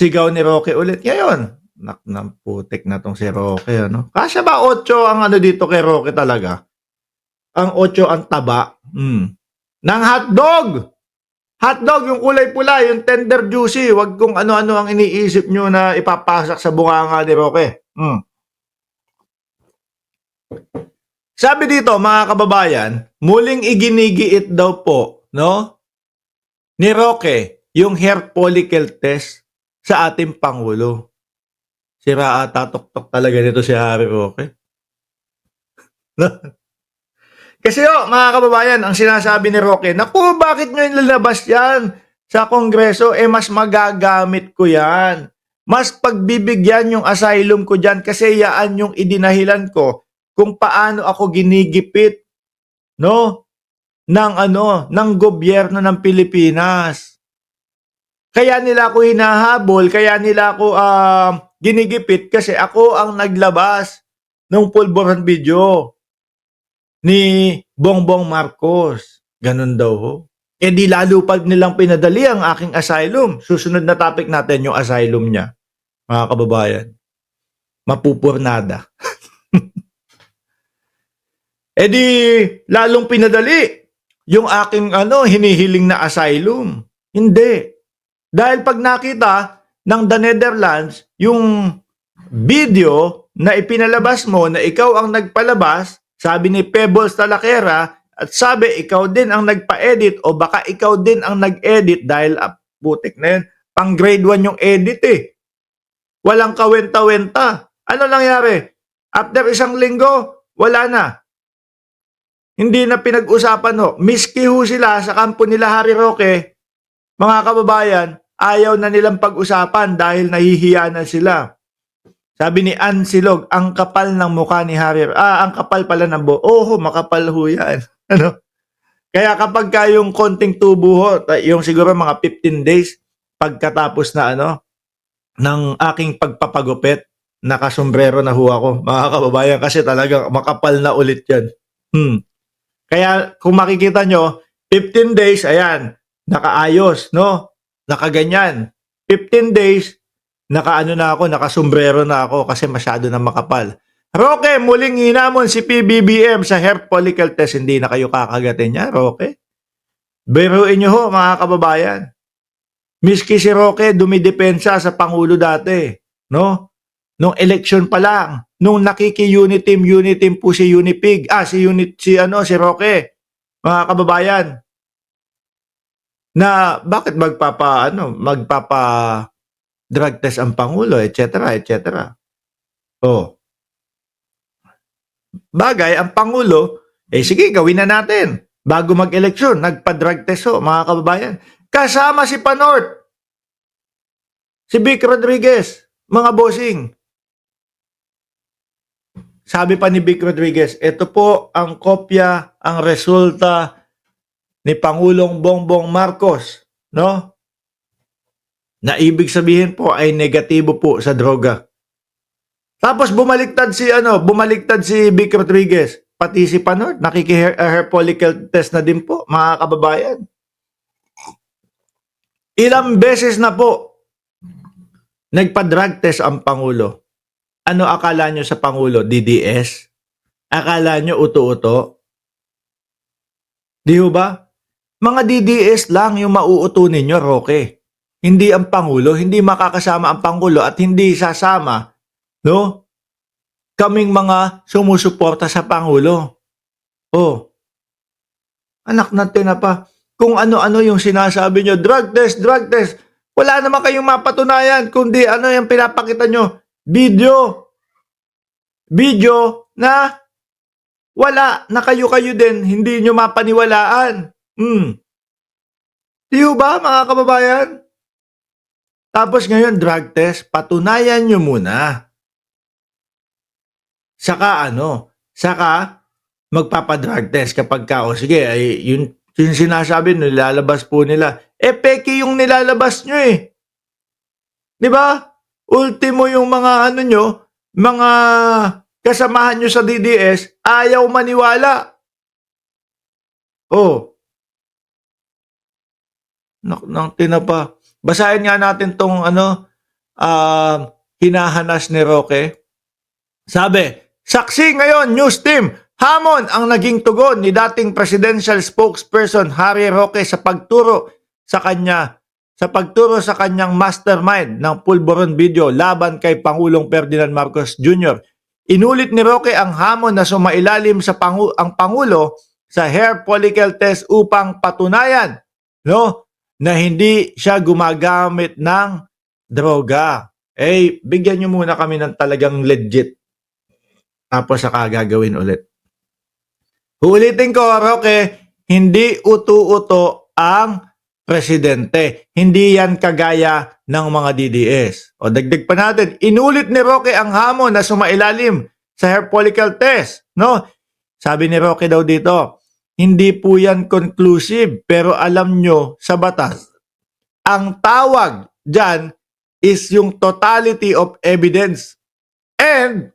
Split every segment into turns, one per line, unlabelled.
sigaw ni Roque ulit ngayon. Ng putik na 'tong si Roque ano. Kasya ba 8 ang ano dito kay Roque talaga? Ang 8 ang taba, ng hotdog! Hotdog, yung kulay pula, yung tender juicy, wag kung ano-ano ang iniisip nyo na ipapasak sa bunganga ni Roque. Sabi dito, mga kababayan, muling iginigiit daw po, no, ni Roque yung hair follicle test sa ating Pangulo. Sira ata tuktok talaga nito si Harry Roque. Kasi mga kababayan, ang sinasabi ni Roque, naku, bakit nyo ilalabas yan sa Kongreso? Mas magagamit ko yan. Mas pagbibigyan yung asylum ko dyan kasi yaan yung idinahilan ko kung paano ako ginigipit, no, ng gobyerno ng Pilipinas. Kaya nila ako hinahabol, kaya nila ako ginigipit kasi ako ang naglabas ng pulburan video ni Bongbong Marcos. Ganun daw ho. Di lalo pa nilang pinadali ang aking asylum. Susunod na topic natin yung asylum niya, mga kababayan. Mapupurnada. Di lalong pinadali yung aking hinihiling na asylum. Hindi. Dahil pag nakita ng The Netherlands yung video na ipinalabas mo na ikaw ang nagpalabas, sabi ni Pebbles Talaquera, at sabi ikaw din ang nagpa-edit o baka ikaw din ang nag-edit dahil butik na yun, pang grade 1 yung edit Walang kawenta-wenta. Ano nangyari? After isang linggo, wala na. Hindi na pinag-usapan ho. Miski ho sila sa kampo nila Harry Roque, mga kababayan, ayaw na nilang pag-usapan dahil nahihiya na sila. Sabi ni Ann Silog, ang kapal ng mukha ni Harry. Ang kapal pala ng makapal ho yan. Kaya kapag yung konting tubo ho, yung siguro mga 15 days pagkatapos na ng aking pagpapagupit, nakasombrero na ho ako, mga kababayan, kasi talagang makapal na ulit yan. Kaya kung makikita nyo, 15 days, ayan, nakaayos, no? Nakaganyan. 15 days, nakasombrero na ako kasi masyado na makapal. Roque, muling hinamon si PBBM sa hair follicle test. Hindi na kayo kakagatin niya, Roque. Biruin nyo ho, mga kababayan. Miski si Roque dumidepensa sa Pangulo dati, no? Nung election pa lang, nung nakiki-uniteam po si Unipig, si Roque, mga kababayan, na bakit magpapa drug test ang Pangulo, etc., etc. Bagay, ang Pangulo, sige, gawin na natin. Bago mag-eleksyon, nagpa-drug test mga kababayan. Kasama si Panort, si Vic Rodriguez, mga bossing. Sabi pa ni Vic Rodriguez, ito po ang kopya, ang resulta ni Pangulong Bongbong Marcos, no? Na ibig sabihin po ay negatibo po sa droga. Tapos bumaliktad si Vic Rodriguez, pati si Panort, hair follicle test na din po, mga kababayan. Ilang beses na po nagpa-drug test ang Pangulo. Ano akala nyo sa Pangulo? DDS? Akala nyo uto-uto? Di ba? Mga DDS lang yung mauuto ninyo, Roque. Hindi ang Pangulo, hindi makakasama ang Pangulo at hindi sasama, no? Kaming mga sumusuporta sa Pangulo. Anak natin na pa. Kung ano-ano yung sinasabi nyo, drug test. Wala naman kayong mapatunayan, kundi yung pinapakita nyo, video na wala, na kayo-kayo din, hindi nyo mapaniwalaan. Di ba, mga kababayan? Tapos ngayon, drug test, patunayan nyo muna. Saka magpapadrug test kapag sige, ay yung sinasabi, nilalabas po nila. Peke yung nilalabas nyo Di ba? Ultimo yung mga mga kasamahan nyo sa DDS, ayaw maniwala. Nang tinapa. Basahin nga natin tong hinahanas ni Roque. Sabi, saksi ngayon, news team, hamon ang naging tugon ni dating presidential spokesperson Harry Roque sa pagturo sa kanyang mastermind ng pulburon video laban kay Pangulong Ferdinand Marcos Jr. Inulit ni Roque ang hamon na sumailalim sa ang Pangulo sa hair follicle test upang patunayan, no, na hindi siya gumagamit ng droga. Bigyan nyo muna kami ng talagang legit. Tapos saka gagawin ulit. Uulitin ko, Roque, hindi uto-uto ang presidente. Hindi yan kagaya ng mga DDS. O dagdag pa natin, inulit ni Roque ang hamon na sumailalim sa hair follicle test. No? Sabi ni Roque daw dito, hindi po yan conclusive, pero alam nyo sa batas, ang tawag dyan is yung totality of evidence. And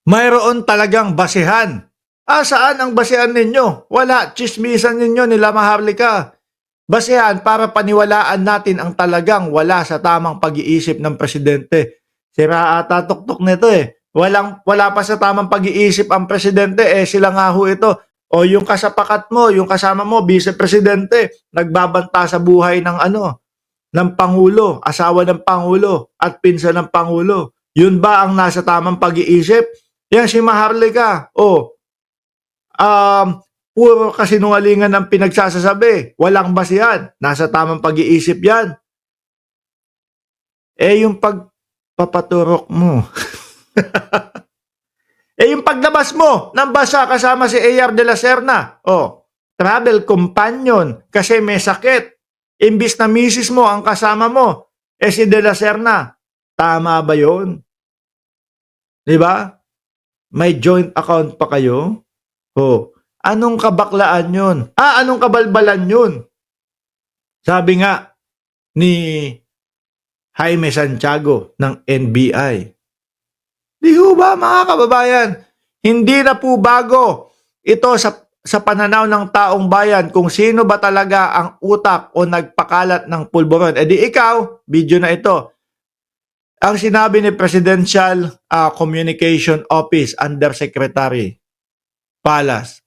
mayroon talagang basehan. Saan ang basehan ninyo? Wala. Chismisan ninyo nila Maharlika. Basehan para paniwalaan natin ang talagang wala sa tamang pag-iisip ng presidente. Sira ata tuktok nito eh. Wala pa sa tamang pag-iisip ang presidente sila nga ho ito. O yung kasapakat mo, yung kasama mo, vice-presidente, nagbabanta sa buhay ng ng Pangulo, asawa ng Pangulo, at pinsan ng Pangulo. Yun ba ang nasa tamang pag-iisip? Yan si Maharlika. Puro kasinungalingan ang pinagsasasabi. Walang basihan. Nasa tamang pag-iisip yan. Yung pagpapaturok mo. Yung paglabas mo ng basa kasama si A.R. de la Serna. Travel companion kasi may sakit. Imbis na misis mo ang kasama mo. Si de la Serna. Tama ba yun? Diba? May joint account pa kayo? Anong kabaklaan yun? Anong kabalbalan yun? Sabi nga ni Jaime Santiago ng NBI. Di ho ba mga kababayan? Hindi na po bago ito sa pananaw ng taong bayan kung sino ba talaga ang utak o nagpakalat ng pulburon. Di ikaw, video na ito. Ang sinabi ni Presidential Communication Office Undersecretary Palas,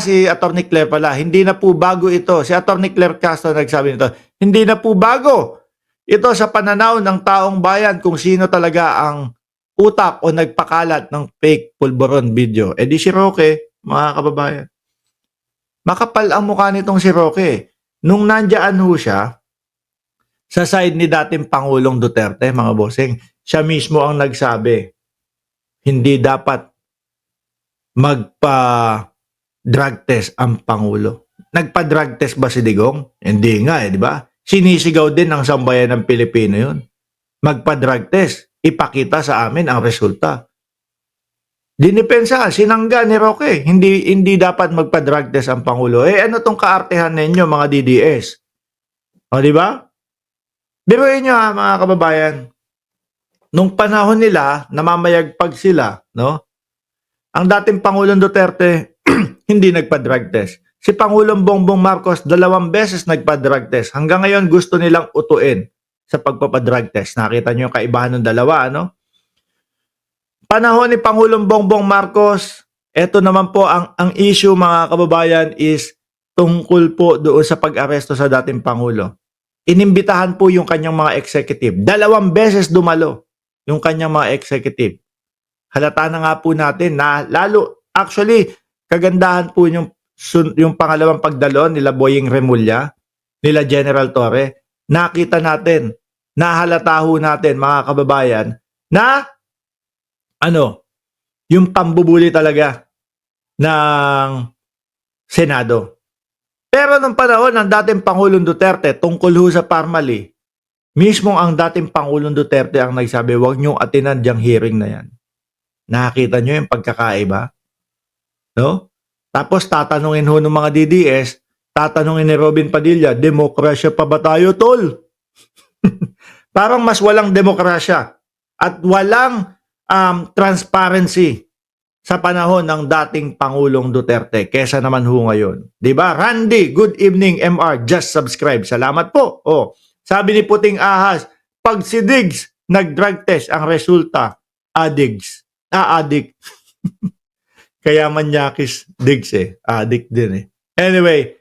si Atty. Claire pala, hindi na po bago ito. Si Atty. Claire Castro nagsabi nito, hindi na po bago ito sa pananaw ng taong bayan kung sino talaga ang utak o nagpakalat ng fake pulburon video. Di si Roque, mga kababayan. Makapal ang mukha nitong si Roque. Nung nandiyan ho siya, sa side ni dating Pangulong Duterte, mga bossing, siya mismo ang nagsabi, hindi dapat magpa-drug test ang Pangulo. Nagpa-drug test ba si Digong? Hindi nga di ba? Sinisigaw din ng sambayan ng Pilipino yun. Magpa-drug test, ipakita sa amin ang resulta. Dinipensa, sinangga ni Roque, hindi dapat magpa-drug test ang Pangulo. Ano tong kaartehan ninyo mga DDS? Di ba? Biruin nyo mga kababayan, nung panahon nila, namamayagpag sila, no? Ang dating Pangulong Duterte, hindi nagpa-drug test. Si Pangulong Bongbong Marcos, 2 beses nagpa-drug test. Hanggang ngayon, gusto nilang utuin sa pagpapadrug test. Nakita nyo yung kaibahan ng dalawa, ano? Panahon ni Pangulong Bongbong Marcos, eto naman po ang issue mga kababayan is tungkol po doon sa pag-aresto sa dating Pangulo. Inimbitahan po yung kanyang mga executive. 2 beses dumalo yung kanyang mga executive. Halata na nga po natin na lalo, actually, kagandahan po yung pangalawang pagdalo nila Boying Remulla, nila General Torre. Nakita natin, nahalata ho natin mga kababayan na yung pambubuli talaga ng Senado. Pero nung panahon ng dating Pangulong Duterte tungkol ho sa Parmali, mismo ang dating Pangulong Duterte ang nagsabi, huwag niyong atinan diyang hearing na yan. Nakakita niyo yung pagkakaiba? No? Tapos tatanungin ho ng mga DDS, tatanungin ni Robin Padilla, demokrasya pa ba tayo, tol? Parang mas walang demokrasya at walang transparency sa panahon ng dating Pangulong Duterte kesa naman ho ngayon. Diba? Randy, good evening MR, just subscribe. Salamat po. Sabi ni Puting Ahas, pag si Diggs nag-drug test, ang resulta, addict. Kaya manyakis Diggs addict din eh. Anyway,